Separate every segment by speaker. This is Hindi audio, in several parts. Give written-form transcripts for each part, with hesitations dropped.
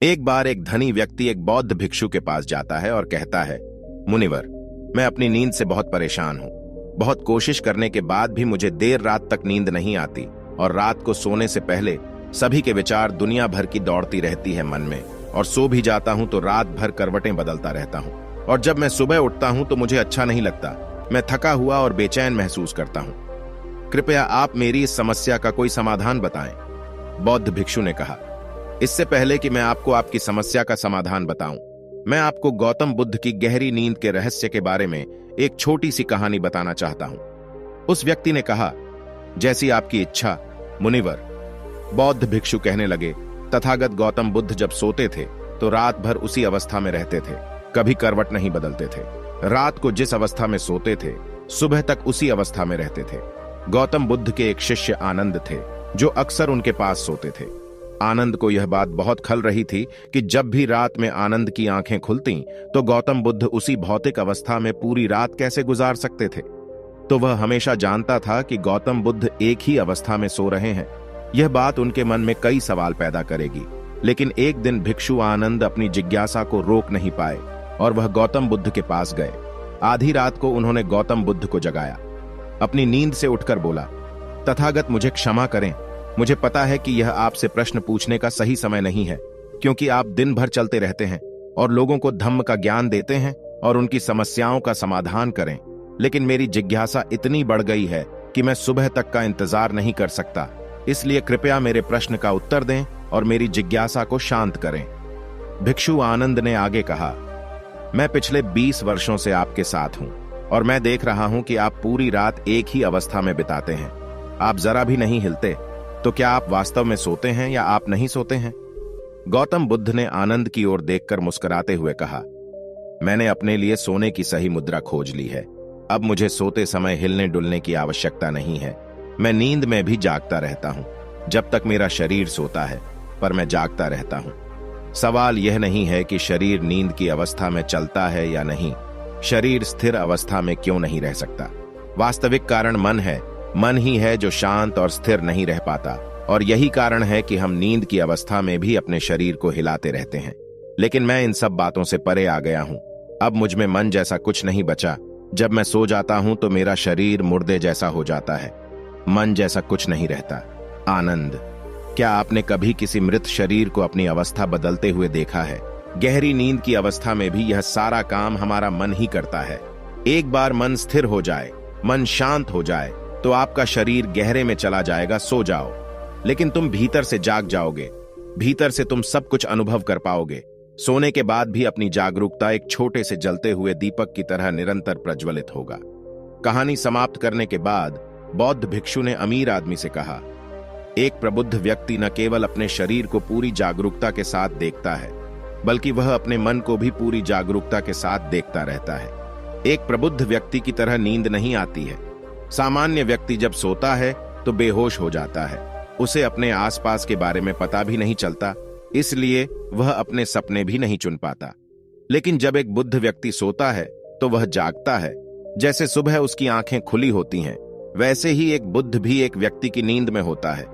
Speaker 1: एक बार एक धनी व्यक्ति एक बौद्ध भिक्षु के पास जाता है और कहता है, मुनिवर, मैं अपनी नींद से बहुत परेशान हूं। बहुत कोशिश करने के बाद भी मुझे देर रात तक नींद नहीं आती और रात को सोने से पहले सभी के विचार दुनिया भर की दौड़ती रहती है मन में, और सो भी जाता हूं तो रात भर करवटें बदलता रहता हूं, और जब मैं सुबह उठता हूं तो मुझे अच्छा नहीं लगता। मैं थका हुआ और बेचैन महसूस करता हूं। कृपया आप मेरी इस समस्या का कोई समाधान बताएं। बौद्ध भिक्षु ने कहा, इससे पहले कि मैं आपको आपकी समस्या का समाधान बताऊं, मैं आपको गौतम बुद्ध की गहरी नींद के रहस्य के बारे में एक छोटी सी कहानी बताना चाहता हूं। उस व्यक्ति ने कहा, जैसी आपकी इच्छा मुनिवर। बौद्ध भिक्षु कहने लगे, तथागत गौतम बुद्ध जब सोते थे तो रात भर उसी अवस्था में रहते थे, कभी करवट नहीं बदलते थे। रात को जिस अवस्था में सोते थे सुबह तक उसी अवस्था में रहते थे। गौतम बुद्ध के एक शिष्य आनंद थे जो अक्सर उनके पास सोते थे। आनंद को यह बात बहुत खल रही थी कि जब भी रात में आनंद की आंखें खुलती तो गौतम बुद्ध उसी भौतिक अवस्था में पूरी रात कैसे गुजार सकते थे। तो वह हमेशा जानता था कि गौतम बुद्ध एक ही अवस्था में सो रहे हैं। यह बात उनके मन में कई सवाल पैदा करेगी, लेकिन एक दिन भिक्षु आनंद अपनी जिज्ञासा को रोक नहीं पाए और वह गौतम बुद्ध के पास गए। आधी रात को उन्होंने गौतम बुद्ध को जगाया। अपनी नींद से उठकर बोला, तथागत मुझे क्षमा करें, मुझे पता है कि यह आपसे प्रश्न पूछने का सही समय नहीं है, क्योंकि आप दिन भर चलते रहते हैं और लोगों को धम्म का ज्ञान देते हैं और उनकी समस्याओं का समाधान करें। लेकिन मेरी जिज्ञासा इतनी बढ़ गई है कि मैं सुबह तक का इंतजार नहीं कर सकता, इसलिए कृपया मेरे प्रश्न का उत्तर दें और मेरी जिज्ञासा को शांत करें। भिक्षु आनंद ने आगे कहा, मैं पिछले 20 वर्षों से आपके साथ हूं और मैं देख रहा हूं कि आप पूरी रात एक ही अवस्था में बिताते हैं। आप जरा भी नहीं हिलते, तो क्या आप वास्तव में सोते हैं या आप नहीं सोते हैं? गौतम बुद्ध ने आनंद की ओर देखकर मुस्कुराते हुए कहा, मैंने अपने लिए सोने की सही मुद्रा खोज ली है। अब मुझे सोते समय हिलने डुलने की आवश्यकता नहीं है। मैं नींद में भी जागता रहता हूं। जब तक मेरा शरीर सोता है, पर मैं जागता रहता हूं। सवाल यह नहीं है कि शरीर नींद की अवस्था में चलता है या नहीं, शरीर स्थिर अवस्था में क्यों नहीं रह सकता। वास्तविक कारण मन है। मन ही है जो शांत और स्थिर नहीं रह पाता, और यही कारण है कि हम नींद की अवस्था में भी अपने शरीर को हिलाते रहते हैं। लेकिन मैं इन सब बातों से परे आ गया हूं। अब मुझ में मन जैसा कुछ नहीं बचा। जब मैं सो जाता हूं तो मेरा शरीर मुर्दे जैसा हो जाता है, मन जैसा कुछ नहीं रहता। आनंद, क्या आपने कभी किसी मृत शरीर को अपनी अवस्था बदलते हुए देखा है? गहरी नींद की अवस्था में भी यह सारा काम हमारा मन ही करता है। एक बार मन स्थिर हो जाए, मन शांत हो जाए, तो आपका शरीर गहरे में चला जाएगा। सो जाओ, लेकिन तुम भीतर से जाग जाओगे। भीतर से तुम सब कुछ अनुभव कर पाओगे। सोने के बाद भी अपनी जागरूकता एक छोटे से जलते हुए दीपक की तरह निरंतर प्रज्वलित होगा। कहानी समाप्त करने के बाद बौद्ध भिक्षु ने अमीर आदमी से कहा, एक प्रबुद्ध व्यक्ति न केवल अपने शरीर को पूरी जागरूकता के साथ देखता है, बल्कि वह अपने मन को भी पूरी जागरूकता के साथ देखता रहता है। एक प्रबुद्ध व्यक्ति की तरह नींद नहीं आती है। सामान्य व्यक्ति जब सोता है तो बेहोश हो जाता है। उसे अपने आसपास के बारे में पता भी नहीं चलता, इसलिए वह अपने सपने भी नहीं चुन पाता। लेकिन जब एक बुद्ध व्यक्ति सोता है तो वह जागता है। जैसे सुबह उसकी आंखें खुली होती हैं, वैसे ही एक बुद्ध भी एक व्यक्ति की नींद में होता है।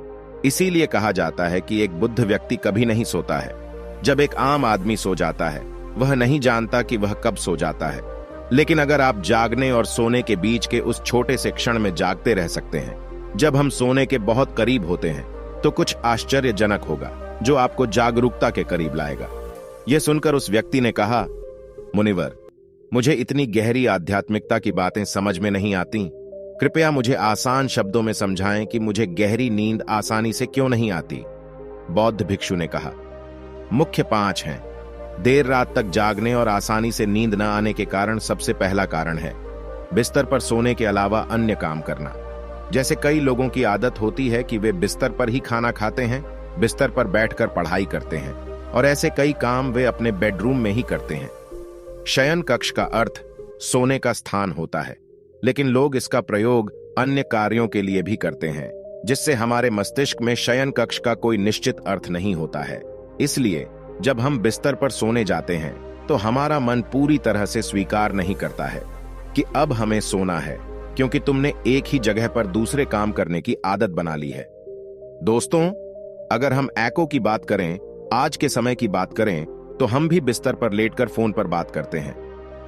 Speaker 1: इसीलिए कहा जाता है कि एक बुद्ध व्यक्ति कभी नहीं सोता है। जब एक आम आदमी सो जाता है, वह नहीं जानता कि वह कब सो जाता है। लेकिन अगर आप जागने और सोने के बीच के उस छोटे से क्षण में जागते रह सकते हैं, जब हम सोने के बहुत करीब होते हैं, तो कुछ आश्चर्यजनक होगा जो आपको जागरूकता के करीब लाएगा। यह सुनकर उस व्यक्ति ने कहा, मुनिवर, मुझे इतनी गहरी आध्यात्मिकता की बातें समझ में नहीं आती। कृपया मुझे आसान शब्दों में समझाएं कि मुझे गहरी नींद आसानी से क्यों नहीं आती। बौद्ध भिक्षु ने कहा, मुख्य 5 हैं। देर रात तक जागने और आसानी से नींद न आने के कारण सबसे पहला कारण है बिस्तर पर सोने के अलावा अन्य काम करना। जैसे कई लोगों की आदत होती है कि वे बिस्तर पर ही खाना खाते हैं, बिस्तर पर बैठकर पढ़ाई करते हैं, और ऐसे कई काम वे अपने बेडरूम में ही करते हैं। शयन कक्ष का अर्थ सोने का स्थान होता है, लेकिन लोग इसका प्रयोग अन्य कार्यों के लिए भी करते हैं, जिससे हमारे मस्तिष्क में शयन कक्ष का कोई निश्चित अर्थ नहीं होता है। इसलिए जब हम बिस्तर पर सोने जाते हैं तो हमारा मन पूरी तरह से स्वीकार नहीं करता है कि अब हमें सोना है, क्योंकि तुमने एक ही जगह पर दूसरे काम करने की आदत बना ली है। दोस्तों, अगर हम एको की बात करें आज के समय की बात करें तो हम भी बिस्तर पर लेटकर फोन पर बात करते हैं।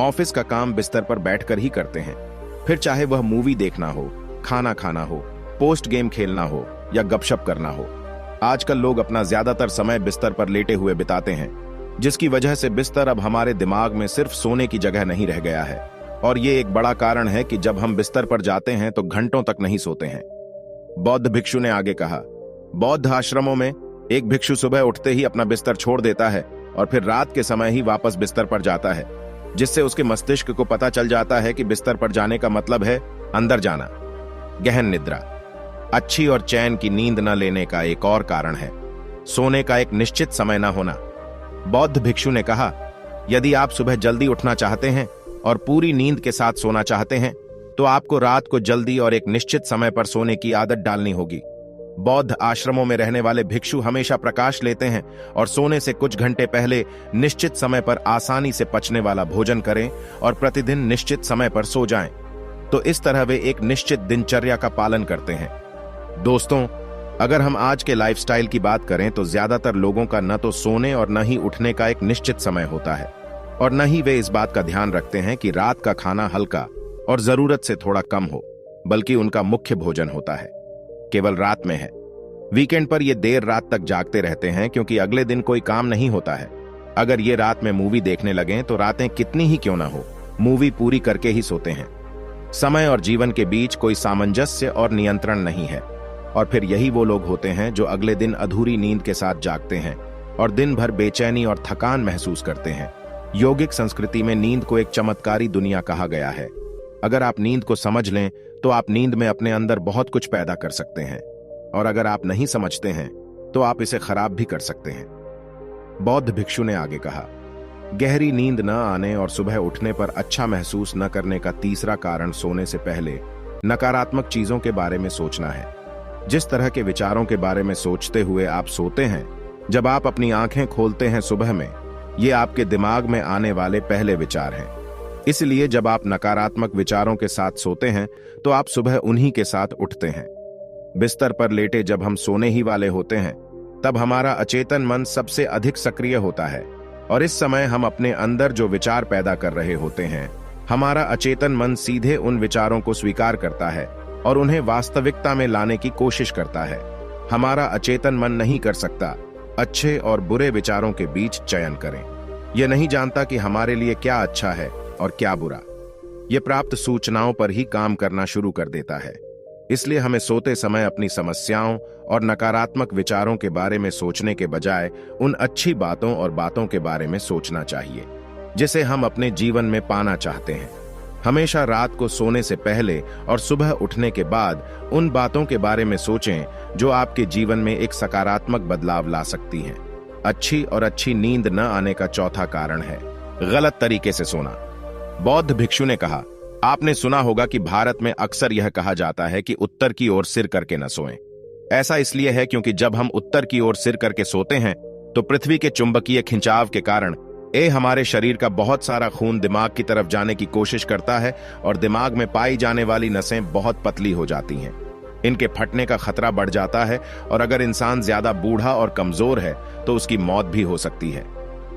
Speaker 1: ऑफिस का काम बिस्तर पर बैठकर ही करते हैं, फिर चाहे वह मूवी देखना हो, खाना खाना हो, पोस्ट गेम खेलना हो या गपशप करना हो। आजकल लोग अपना ज्यादातर समय बिस्तर पर लेटे हुए बिताते हैं, जिसकी वजह से बिस्तर अब हमारे दिमाग में सिर्फ सोने की जगह नहीं रह गया है। और ये एक बड़ा कारण है कि जब हम बिस्तर पर जाते हैं तो घंटों तक नहीं सोते हैं। बौद्ध भिक्षु ने आगे कहा, बौद्ध आश्रमों में एक भिक्षु सुबह उठते ही अपना बिस्तर छोड़ देता है और फिर रात के समय ही वापस बिस्तर पर जाता है, जिससे उसके मस्तिष्क को पता चल जाता है कि बिस्तर पर जाने का मतलब है अंदर जाना। गहन निद्रा अच्छी और चैन की नींद न लेने का एक और कारण है सोने का एक निश्चित समय न होना। बौद्ध भिक्षु ने कहा, यदि आप सुबह जल्दी उठना चाहते हैं और पूरी नींद के साथ सोना चाहते हैं तो आपको रात को जल्दी और एक निश्चित समय पर सोने की आदत डालनी होगी। बौद्ध आश्रमों में रहने वाले भिक्षु हमेशा प्रकाश लेते हैं और सोने से कुछ घंटे पहले निश्चित समय पर आसानी से पचने वाला भोजन करें और प्रतिदिन निश्चित समय पर सो जाएं। तो इस तरह वे एक निश्चित दिनचर्या का पालन करते हैं। दोस्तों, अगर हम आज के लाइफस्टाइल की बात करें तो ज्यादातर लोगों का न तो सोने और न ही उठने का एक निश्चित समय होता है, और न ही वे इस बात का ध्यान रखते हैं कि रात का खाना हल्का और जरूरत से थोड़ा कम हो, बल्कि उनका मुख्य भोजन होता है केवल रात में है। वीकेंड पर ये देर रात तक जागते रहते हैं क्योंकि अगले दिन कोई काम नहीं होता है। अगर ये रात में मूवी देखने लगें तो रातें कितनी ही क्यों ना हो, मूवी पूरी करके ही सोते हैं। समय और जीवन के बीच कोई सामंजस्य और नियंत्रण नहीं है, और फिर यही वो लोग होते हैं जो अगले दिन अधूरी नींद के साथ जागते हैं और दिन भर बेचैनी और थकान महसूस करते हैं। योगिक संस्कृति में नींद को एक चमत्कारी दुनिया कहा गया है। अगर आप नींद को समझ लें तो आप नींद में अपने अंदर बहुत कुछ पैदा कर सकते हैं, और अगर आप नहीं समझते हैं तो आप इसे खराब भी कर सकते हैं। बौद्ध भिक्षु ने आगे कहा, गहरी नींद न आने और सुबह उठने पर अच्छा महसूस न करने का तीसरा कारण सोने से पहले नकारात्मक चीजों के बारे में सोचना है। जिस तरह के विचारों के बारे में सोचते हुए आप सोते हैं, जब आप अपनी आंखें खोलते हैं सुबह में, ये आपके दिमाग में आने वाले पहले विचार हैं। इसलिए जब आप नकारात्मक विचारों के साथ सोते हैं तो आप सुबह उन्हीं के साथ उठते हैं। बिस्तर पर लेटे जब हम सोने ही वाले होते हैं तब हमारा अचेतन मन सबसे अधिक सक्रिय होता है, और इस समय हम अपने अंदर जो विचार पैदा कर रहे होते हैं, हमारा अचेतन मन सीधे उन विचारों को स्वीकार करता है और उन्हें वास्तविकता में लाने की कोशिश करता है। हमारा अचेतन मन नहीं कर सकता अच्छे और बुरे विचारों के बीच चयन करें। यह नहीं जानता कि हमारे लिए क्या अच्छा है और क्या बुरा। यह प्राप्त सूचनाओं पर ही काम करना शुरू कर देता है। इसलिए हमें सोते समय अपनी समस्याओं और नकारात्मक विचारों के बारे में सोचने के बजाय उन अच्छी बातों और बातों के बारे में सोचना चाहिए जिसे हम अपने जीवन में पाना चाहते हैं। हमेशा रात को सोने से पहले और सुबह उठने के बाद उन बातों के बारे में सोचें जो आपके जीवन में एक सकारात्मक बदलाव ला सकती हैं। अच्छी और अच्छी नींद न आने का चौथा कारण है गलत तरीके से सोना। बौद्ध भिक्षु ने कहा, आपने सुना होगा कि भारत में अक्सर यह कहा जाता है कि उत्तर की ओर सिर करके न सोएं। ऐसा इसलिए है क्योंकि जब हम उत्तर की ओर सिर करके सोते हैं तो पृथ्वी के चुंबकीय खिंचाव के कारण हमारे शरीर का बहुत सारा खून दिमाग की तरफ जाने की कोशिश करता है और दिमाग में पाई जाने वाली नसें बहुत पतली हो जाती हैं। इनके फटने का खतरा बढ़ जाता है और अगर इंसान ज्यादा बूढ़ा और कमजोर है तो उसकी मौत भी हो सकती है।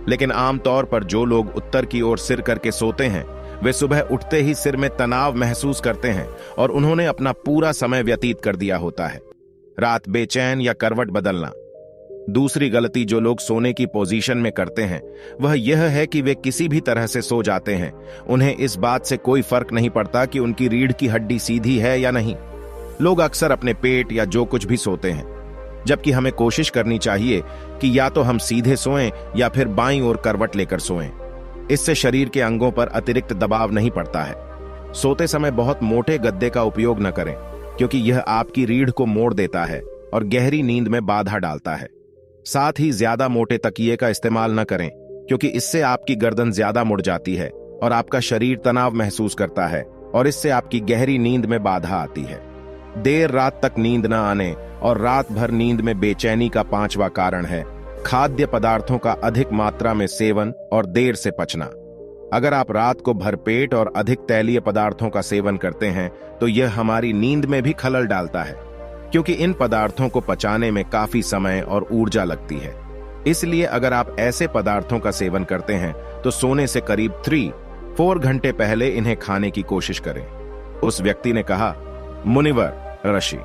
Speaker 1: लेकिन आमतौर पर जो लोग उत्तर की ओर सिर करके सोते हैं वे सुबह उठते ही सिर में तनाव महसूस करते हैं और उन्होंने अपना पूरा समय व्यतीत कर दिया होता है। रात बेचैन या करवट बदलना। दूसरी गलती जो लोग सोने की पोजीशन में करते हैं वह यह है कि वे किसी भी तरह से सो जाते हैं। उन्हें इस बात से कोई फर्क नहीं पड़ता कि उनकी रीढ़ की हड्डी सीधी है या नहीं। लोग अक्सर अपने पेट या जो कुछ भी सोते हैं, जबकि हमें कोशिश करनी चाहिए कि या तो हम सीधे सोएं या फिर बाईं ओर करवट लेकर सोएं। इससे शरीर के अंगों पर अतिरिक्त दबाव नहीं पड़ता है। सोते समय बहुत मोटे गद्दे का उपयोग न करें क्योंकि यह आपकी रीढ़ को मोड़ देता है और गहरी नींद में बाधा डालता है। साथ ही ज्यादा मोटे तकिए का इस्तेमाल न करें क्योंकि इससे आपकी गर्दन ज्यादा मुड़ जाती है और आपका शरीर तनाव महसूस करता है और इससे आपकी गहरी नींद में बाधा आती है। देर रात तक नींद न आने और रात भर नींद में बेचैनी का पांचवा कारण है खाद्य पदार्थों का अधिक मात्रा में सेवन और देर से पचना। अगर आप रात को भरपेट और अधिक तैलीय पदार्थों का सेवन करते हैं तो यह हमारी नींद में भी खलल डालता है क्योंकि इन पदार्थों को पचाने में काफी समय और ऊर्जा लगती है। इसलिए अगर आप ऐसे पदार्थों का सेवन करते हैं तो सोने से करीब 3-4 घंटे पहले इन्हें खाने की कोशिश करें। उस व्यक्ति ने कहा, मुनिवर ऋषि,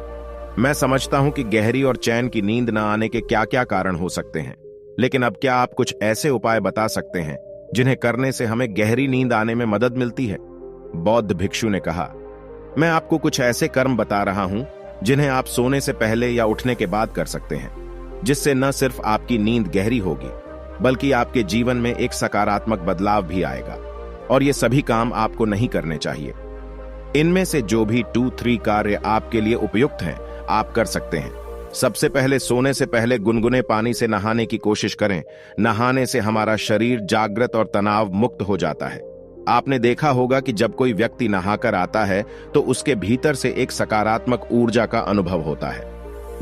Speaker 1: मैं समझता हूं कि गहरी और चैन की नींद न आने के क्या क्या कारण हो सकते हैं, लेकिन अब क्या आप कुछ ऐसे उपाय बता सकते हैं जिन्हें करने से हमें गहरी नींद आने में मदद मिलती है? बौद्ध भिक्षु ने कहा, मैं आपको कुछ ऐसे कर्म बता रहा हूं जिन्हें आप सोने से पहले या उठने के बाद कर सकते हैं, जिससे न सिर्फ आपकी नींद गहरी होगी बल्कि आपके जीवन में एक सकारात्मक बदलाव भी आएगा। और ये सभी काम आपको नहीं करने चाहिए। इनमें से जो भी 2-3 कार्य आपके लिए उपयुक्त हैं आप कर सकते हैं। सबसे पहले, सोने से पहले गुनगुने पानी से नहाने की कोशिश करें। नहाने से हमारा शरीर जागृत और तनाव मुक्त हो जाता है। आपने देखा होगा कि जब कोई व्यक्ति नहाकर आता है तो उसके भीतर से एक सकारात्मक ऊर्जा का अनुभव होता है।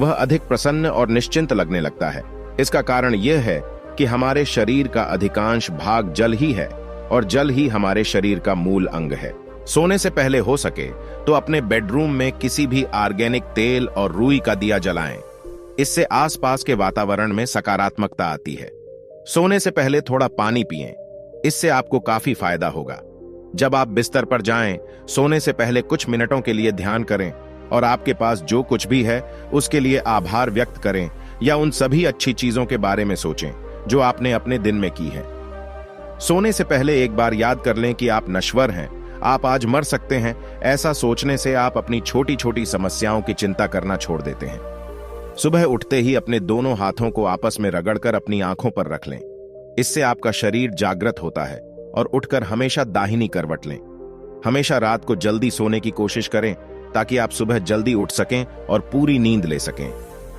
Speaker 1: वह अधिक प्रसन्न और निश्चिंत लगने लगता है। इसका कारण यह है कि हमारे शरीर का अधिकांश भाग जल ही है और जल ही हमारे शरीर का मूल अंग है। सोने से पहले हो सके तो अपने बेडरूम में किसी भी ऑर्गेनिक तेल और रुई का दिया जलाएं। इससे आसपास के वातावरण में सकारात्मकता आती है। सोने से पहले थोड़ा पानी पिएं। इससे आपको काफी फायदा होगा। जब आप बिस्तर पर जाएं, सोने से पहले कुछ मिनटों के लिए ध्यान करें और आपके पास जो कुछ भी है उसके लिए आभार व्यक्त करें या उन सभी अच्छी चीजों के बारे में सोचें जो आपने अपने दिन में की है। सोने से पहले एक बार याद कर लें कि आप नश्वर हैं, आप आज मर सकते हैं। ऐसा सोचने से आप अपनी छोटी छोटी समस्याओं की चिंता करना छोड़ देते हैं। सुबह उठते ही अपने दोनों हाथों को आपस में रगड़कर अपनी आंखों पर रख लें। इससे आपका शरीर जागृत होता है। और उठकर हमेशा दाहिनी करवट लें। हमेशा रात को जल्दी सोने की कोशिश करें ताकि आप सुबह जल्दी उठ सकें और पूरी नींद ले सकें।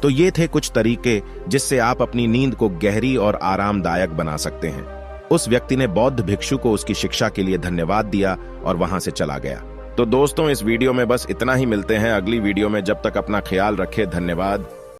Speaker 1: तो ये थे कुछ तरीके जिससे आप अपनी नींद को गहरी और आरामदायक बना सकते हैं। उस व्यक्ति ने बौद्ध भिक्षु को उसकी शिक्षा के लिए धन्यवाद दिया और वहां से चला गया। तो दोस्तों, इस वीडियो में बस इतना ही। मिलते हैं अगली वीडियो में। जब तक अपना ख्याल रखें। धन्यवाद।